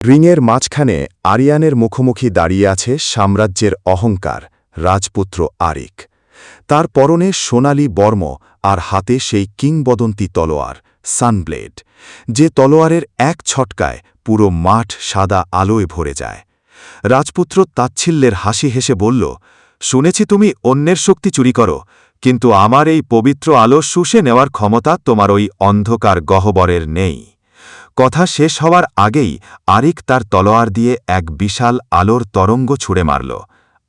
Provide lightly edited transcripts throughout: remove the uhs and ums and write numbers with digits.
রিংয়ের মাঝখানে আরিয়ানের মুখোমুখি দাঁড়িয়ে আছে সাম্রাজ্যের অহংকার রাজপুত্র আরিক। তার পরনে সোনালি বর্ম আর হাতে সেই কিংবদন্তি তলোয়ার সানব্লেড, যে তলোয়ারের এক ছটকায় পুরো মাঠ সাদা আলোয় ভরে যায়। রাজপুত্র তাচ্ছিল্যের হাসি হেসে বলল, শুনেছি তুমি অন্যের শক্তি চুরি করো, কিন্তু আমার এই পবিত্র আলো শুষে নেওয়ার ক্ষমতা তোমার ওই অন্ধকার গহ্বরের নেই। কথা শেষ হওয়ার আগেই আরিক তার তলোয়ার দিয়ে এক বিশাল আলোর তরঙ্গ ছুঁড়ে মারল।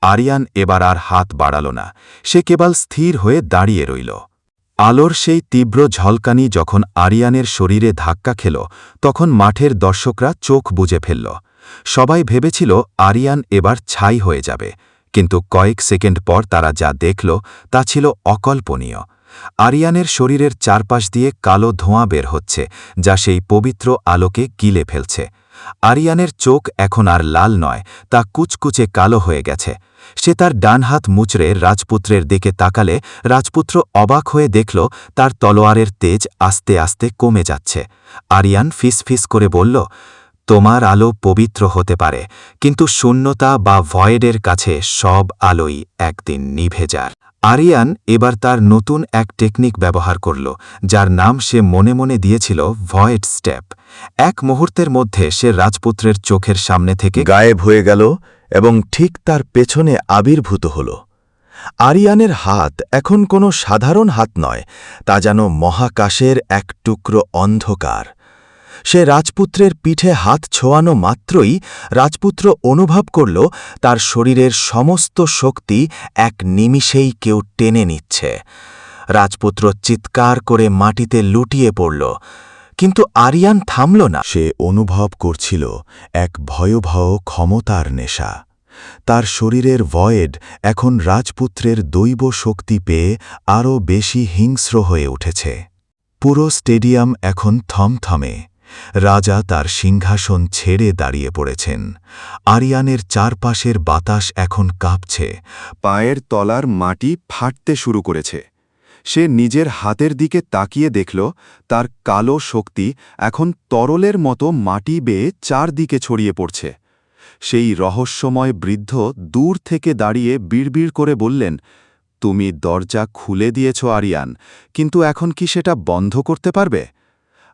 আরিয়ান এবার আর হাত বাড়াল না, সে কেবল স্থির হয়ে দাঁড়িয়ে রইল। আলোর সেই তীব্র ঝলকানি যখন আরিয়ানের শরীরে ধাক্কা খেল, তখন মাঠের দর্শকরা চোখ বুজে ফেলল। সবাই ভেবেছিল আরিয়ান এবার ছাই হয়ে যাবে, কিন্তু কয়েক সেকেন্ড পর তারা যা দেখল তা ছিল অকল্পনীয়। আরিয়ানের শরীরের চারপাশ দিয়ে কালো ধোঁয়া বের হচ্ছে, যা সেই পবিত্র আলোকে গিলে ফেলছে। আরিয়ানের চোখ এখন আর লাল নয়, তা কুচকুচে কালো হয়ে গেছে। সে তার ডান হাত মুচড়ে রাজপুত্রের দিকে তাকালে রাজপুত্র অবাক হয়ে দেখল তার তলোয়ারের তেজ আস্তে আস্তে কমে যাচ্ছে। আরিয়ান ফিসফিস করে বলল, তোমার আলো পবিত্র হতে পারে, কিন্তু শূন্যতা বা ভয়েডের কাছে সব আলোই একদিন নিভে যায়। আরিয়ান এবার তার নতুন এক টেকনিক ব্যবহার করল, যার নাম সে মনে মনে দিয়েছিল ভয়েড স্টেপ। এক মুহূর্তের মধ্যে সে রাজপুত্রের চোখের সামনে থেকে গায়েব হয়ে গেল এবং ঠিক তার পেছনে আবির্ভূত হল। আরিয়ানের হাত এখন কোনো সাধারণ হাত নয়, তা যেন মহাকাশের এক টুকরো অন্ধকার। সে রাজপুত্রের পিঠে হাত ছোঁয়ানো মাত্রই রাজপুত্র অনুভব করল তার শরীরের সমস্ত শক্তি এক নিমিষেই কেউ টেনে নিচ্ছে। রাজপুত্র চিৎকার করে মাটিতে লুটিয়ে পড়ল, কিন্তু আরিয়ান থামল না। সে অনুভব করছিল এক ভয়াবহ ক্ষমতার নেশা। তার শরীরের ভয়েড এখন রাজপুত্রের দৈব শক্তি পেয়ে আরও বেশি হিংস্র হয়ে উঠেছে। পুরো স্টেডিয়াম এখন থমথমে। রাজা তার সিংহাসন ছেড়ে দাঁড়িয়ে পড়েছেন। আরিয়ানের চারপাশের বাতাস এখন কাঁপছে, পায়ের তলার মাটি ফাটতে শুরু করেছে। সে নিজের হাতের দিকে তাকিয়ে দেখল তার কালো শক্তি এখন তরলের মতো মাটি বেয়ে চারদিকে ছড়িয়ে পড়ছে। সেই রহস্যময় বৃদ্ধ দূর থেকে দাঁড়িয়ে বিড়বিড় করে বললেন, তুমি দরজা খুলে দিয়েছ আরিয়ান, কিন্তু এখন কি সেটা বন্ধ করতে পারবে?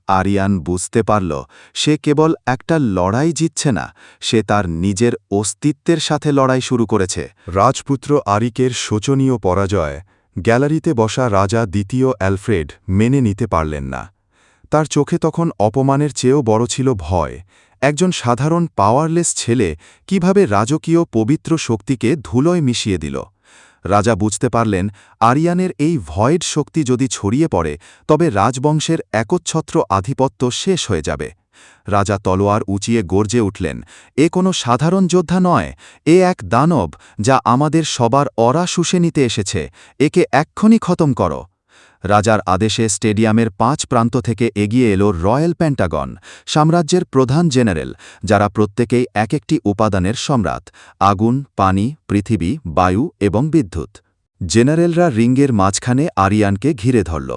আরিয়ান বুঝতে পারল সে কেবল একটা লড়াই জিতছে না, সে তার নিজের অস্তিত্বের সাথে লড়াই শুরু করেছে। রাজপুত্র আরিকের শোচনীয় পরাজয় গ্যালারিতে বসা রাজা দ্বিতীয় অ্যালফ্রেড মেনে নিতে পারলেন না। তার চোখে তখন অপমানের চেয়েও বড় ছিল ভয়। একজন সাধারণ পাওয়ারলেস ছেলে কিভাবে রাজকীয় পবিত্র শক্তিকে ধুলোয় মিশিয়ে দিল। রাজা বুঝতে পারলেন আরিয়ানের এই ভয়েড শক্তি যদি ছড়িয়ে পড়ে, তবে রাজবংশের একচ্ছত্র আধিপত্য শেষ হয়ে যাবে। রাজা তলোয়ার উঁচিয়ে গর্জে উঠলেন, এ কোনো সাধারণ যোদ্ধা নয়, এ এক দানব যা আমাদের সবার অরা শুষে নিতে এসেছে। একে এক্ষুনি খতম করো। রাজার আদেশে স্টেডিয়ামের 5 প্রান্ত থেকে এগিয়ে এলো রয়্যাল পেন্টাগন, সাম্রাজ্যের প্রধান জেনারেল, যারা প্রত্যেকেই এক একটি উপাদানের সম্রাট: আগুন, পানি, পৃথিবী, বায়ু এবং বিদ্যুৎ। জেনারেলরা রিংয়ের মাঝখানে আরিয়ানকে ঘিরে ধরল।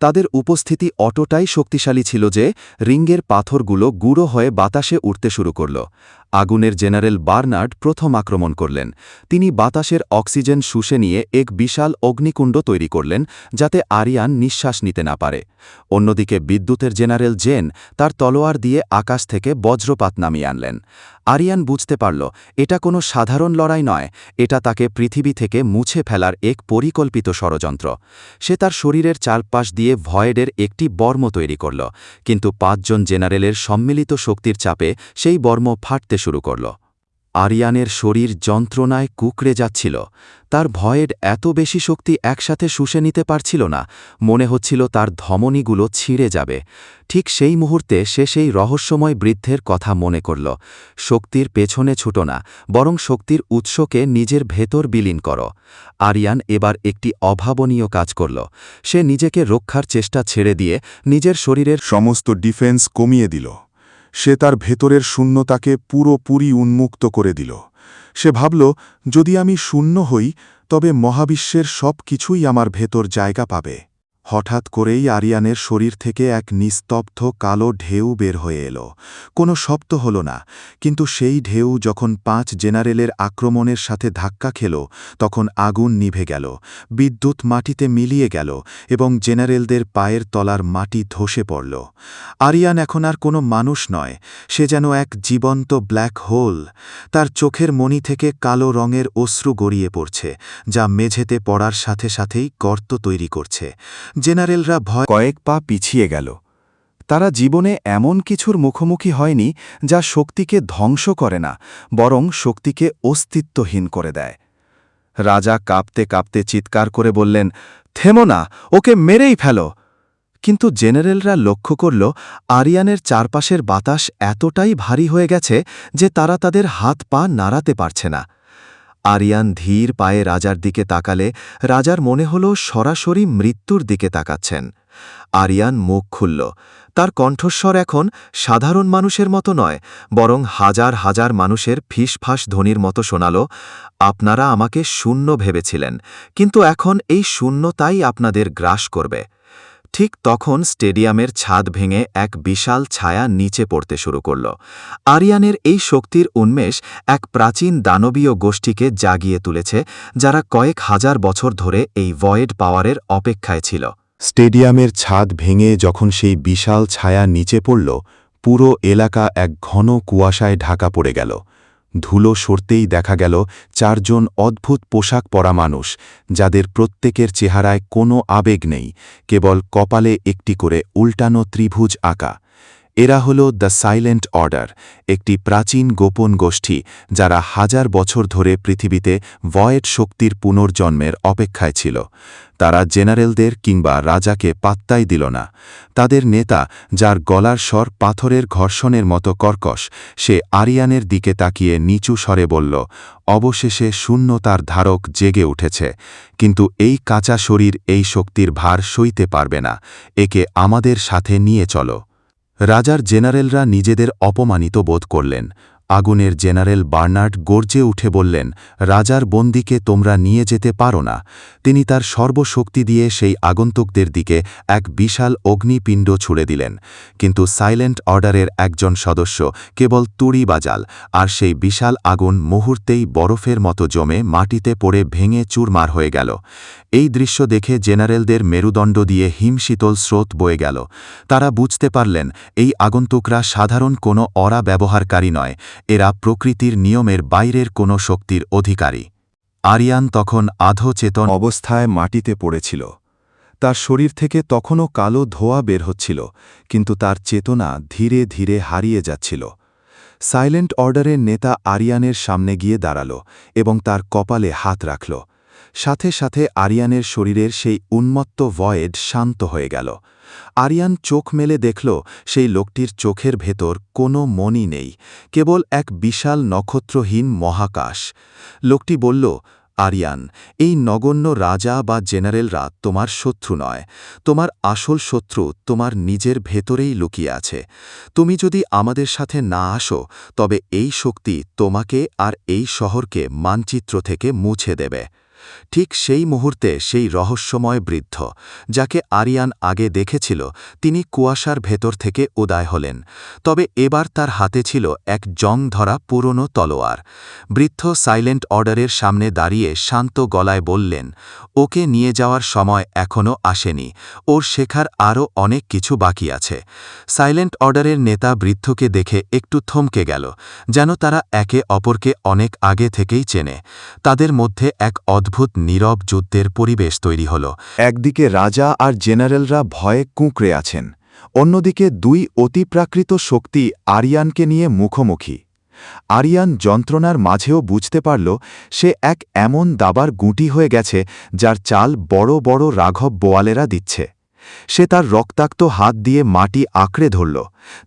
তাদের উপস্থিতি অতটাই শক্তিশালী ছিল যে রিংয়ের পাথরগুলো গুঁড়ো হয়ে বাতাসে উঠতে শুরু করল। আগুনের জেনারেল বার্নার্ড প্রথম আক্রমণ করলেন। তিনি বাতাসের অক্সিজেন শুষে নিয়ে এক বিশাল অগ্নিকুণ্ড তৈরি করলেন, যাতে আরিয়ান নিঃশ্বাস নিতে না পারে। অন্যদিকে বিদ্যুতের জেনারেল জেন তার তলোয়ার দিয়ে আকাশ থেকে বজ্রপাত নামিয়ে আনলেন। আরিয়ান বুঝতে পারল এটা কোনো সাধারণ লড়াই নয়, এটা তাকে পৃথিবী থেকে মুছে ফেলার এক পরিকল্পিত ষড়যন্ত্র। সে তার শরীরের চারপাশ দিয়ে ভয়েডের একটি বর্ম তৈরি করল, কিন্তু 5 জন জেনারেলের সম্মিলিত শক্তির চাপে সেই বর্ম ফাটতে শুরু করল। আরিয়ানের শরীর যন্ত্রণায় কুঁকড়ে যাচ্ছিল। তার ভয়েড এত বেশি শক্তি একসাথে শুষে নিতে পারছিল না, মনে হচ্ছিল তার ধমনীগুলো ছিঁড়ে যাবে। ঠিক সেই মুহূর্তে সে সেই রহস্যময় বৃদ্ধের কথা মনে করল, শক্তির পেছনে ছুটো না, বরং শক্তির উৎসকে নিজের ভেতর বিলীন করো। আরিয়ান এবার একটি অভাবনীয় কাজ করল। সে নিজেকে রক্ষার চেষ্টা ছেড়ে দিয়ে নিজের শরীরের সমস্ত ডিফেন্স কমিয়ে দিল। সে তার ভেতরের শূন্যতাকে পুরোপুরি উন্মুক্ত করে দিল। সে ভাবল, যদি আমি শূন্য হই, তবে মহাবিশ্বের সব কিছুই আমার ভেতর জায়গা পাবে। হঠাৎ করেই আরিয়ানের শরীর থেকে এক নিস্তব্ধ কালো ঢেউ বের হয়ে এলো। কোনো শব্দ হল না, কিন্তু সেই ঢেউ যখন 5 জেনারেলের আক্রমণের সাথে ধাক্কা খেল, তখন আগুন নিভে গেল, বিদ্যুৎ মাটিতে মিলিয়ে গেল এবং জেনারেলদের পায়ের তলার মাটি ধসে পড়ল। আরিয়ান এখন আর কোনো মানুষ নয়, সে যেন এক জীবন্ত ব্ল্যাক হোল। তার চোখের মণি থেকে কালো রঙের অশ্রু গড়িয়ে পড়ছে, যা মেঝেতে পড়ার সাথে সাথেই গর্ত তৈরি করছে। জেনারেলরা ভয় কয়েক পা পিছিয়ে গেল। তারা জীবনে এমন কিছুর মুখোমুখি হয়নি যা শক্তিকে ধ্বংস করে না, বরং শক্তিকে অস্তিত্বহীন করে দেয়। রাজা কাঁপতে কাঁপতে চিৎকার করে বললেন, থেমো না, ওকে মেরেই ফেলো। কিন্তু জেনারেলরা লক্ষ্য করল আরিয়ানের চারপাশের বাতাস এতটাই ভারী হয়ে গেছে যে তারা তাদের হাত পা নাড়াতে পারছে না। আরিয়ান ধীর পায়ে রাজার দিকে তাকালে রাজার মনে হল সরাসরি মৃত্যুর দিকে তাকাচ্ছেন। আরিয়ান মুখ খুলল। তার কণ্ঠস্বর এখন সাধারণ মানুষের মতো নয়, বরং হাজার হাজার মানুষের ফিসফাস ধ্বনির মতো শোনাল, আপনারা আমাকে শূন্য ভেবেছিলেন, কিন্তু এখন এই শূন্যতাই আপনাদের গ্রাস করবে। ঠিক তখন স্টেডিয়ামের ছাদ ভেঙে এক বিশাল ছায়া নিচে পড়তে শুরু করল। আরিয়ানের এই শক্তির উন্মেষ এক প্রাচীন দানবীয় গোষ্ঠীকে জাগিয়ে তুলেছে, যারা কয়েক হাজার বছর ধরে এই ভয়েড পাওয়ারের অপেক্ষায় ছিল। স্টেডিয়ামের ছাদ ভেঙে যখন সেই বিশাল ছায়া নিচে পড়ল, পুরো এলাকা এক ঘন কুয়াশায় ঢাকা পড়ে গেল। ধুলো সরতেই দেখা গেল 4 জন অদ্ভুত পোশাক পরা মানুষ, যাদের প্রত্যেকের চেহারায় কোনো আবেগ নেই, কেবল কপালে একটি করে উল্টানো ত্রিভুজ আঁকা। এরা হল দ্য সাইলেন্ট অর্ডার, একটি প্রাচীন গোপন গোষ্ঠী যারা হাজার বছর ধরে পৃথিবীতে ভয়েড শক্তির পুনর্জন্মের অপেক্ষায় ছিল। তারা জেনারেলদের কিংবা রাজাকে পাত্তাই দিল না। তাদের নেতা, যার গলার স্বর পাথরের ঘর্ষণের মতো কর্কশ, সে আরিয়ানের দিকে তাকিয়ে নিচু স্বরে বলল, অবশেষে শূন্যতার ধারক জেগে উঠেছে, কিন্তু এই কাঁচা শরীর এই শক্তির ভার সইতে পারবে না। একে আমাদের সাথে নিয়ে চলো। রাজার জেনারেলরা নিজেদের অপমানিত বোধ করলেন। আগুনের জেনারেল বার্নার্ড গর্জে উঠে বললেন, রাজার বন্দীকে তোমরা নিয়ে যেতে পারো না। তিনি তার সর্বশক্তি দিয়ে সেই আগন্তুকদের দিকে এক বিশাল অগ্নিপিণ্ড ছুড়ে দিলেন, কিন্তু সাইলেন্ট অর্ডারের একজন সদস্য কেবল তুড়ি বাজাল, আর সেই বিশাল আগুন মুহূর্তেই বরফের মতো জমে মাটিতে পড়ে ভেঙে চুরমার হয়ে গেল। এই দৃশ্য দেখে জেনারেলদের মেরুদণ্ড দিয়ে হিমশীতল স্রোত বয়ে গেল। তারা বুঝতে পারলেন এই আগন্তুকরা সাধারণ কোনো অরা ব্যবহারকারী নয়, এরা প্রকৃতির নিয়মের বাইরের কোনো শক্তির অধিকারী। আরিয়ান তখন আধো চেতন অবস্থায় মাটিতে পড়েছিল। তার শরীর থেকে তখনও কালো ধোঁয়া বের হচ্ছিল, কিন্তু তার চেতনা ধীরে ধীরে হারিয়ে যাচ্ছিল। সাইলেন্ট অর্ডারের নেতা আরিয়ানের সামনে গিয়ে দাঁড়াল এবং তার কপালে হাত রাখল। সাথে সাথে আরিয়ানের শরীরের সেই উন্মত্ত ভয়েড শান্ত হয়ে গেল। আরিয়ান চোখ মেলে দেখল সেই লোকটির চোখের ভেতর কোনো মনি নেই, কেবল এক বিশাল নক্ষত্রহীন মহাকাশ। লোকটি বলল, আরিয়ান, এই নগণ্য রাজা বা জেনারেলরা তোমার শত্রু নয়। তোমার আসল শত্রু তোমার নিজের ভেতরেই লুকিয়ে আছে। তুমি যদি আমাদের সাথে না আসো, তবে এই শক্তি তোমাকে আর এই শহরকে মানচিত্র থেকে মুছে দেবে। ঠিক সেই মুহূর্তে সেই রহস্যময় বৃদ্ধ, যাকে আরিয়ান আগে দেখেছিল, তিনি কুয়াশার ভেতর থেকে উদয় হলেন। তবে এবার তার হাতে ছিল এক জং ধরা পুরনো তলোয়ার। বৃদ্ধ সাইলেন্ট অর্ডারের সামনে দাঁড়িয়ে শান্ত গলায় বললেন, ওকে নিয়ে যাওয়ার সময় এখনও আসেনি, ওর শেখার আরও অনেক কিছু বাকি আছে। সাইলেন্ট অর্ডারের নেতা বৃদ্ধকে দেখে একটু থমকে গেল, যেন তারা একে অপরকে অনেক আগে থেকেই চেনে। তাদের মধ্যে এক অদ্ভুত নীরব যুদ্ধের পরিবেশ তৈরি হল। একদিকে রাজা আর জেনারেলরা ভয়ে কুঁকড়ে আছেন, অন্যদিকে 2 অতিপ্রাকৃত শক্তি আরিয়ানকে নিয়ে মুখোমুখি। আরিয়ান যন্ত্রণার মাঝেও বুঝতে পারল সে এক এমন দাবার গুঁটি হয়ে গেছে যার চাল বড় বড় রাঘব বোয়ালেরা দিচ্ছে। সে তার রক্তাক্ত হাত দিয়ে মাটি আঁকড়ে ধরল।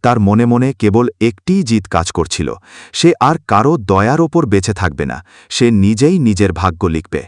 তার মনে মনে কেবল একটিই জিদ কাজ করছিল, সে আর কারো দয়ার ওপর বেঁচে থাকবে না, সে নিজেই নিজের ভাগ্য লিখবে।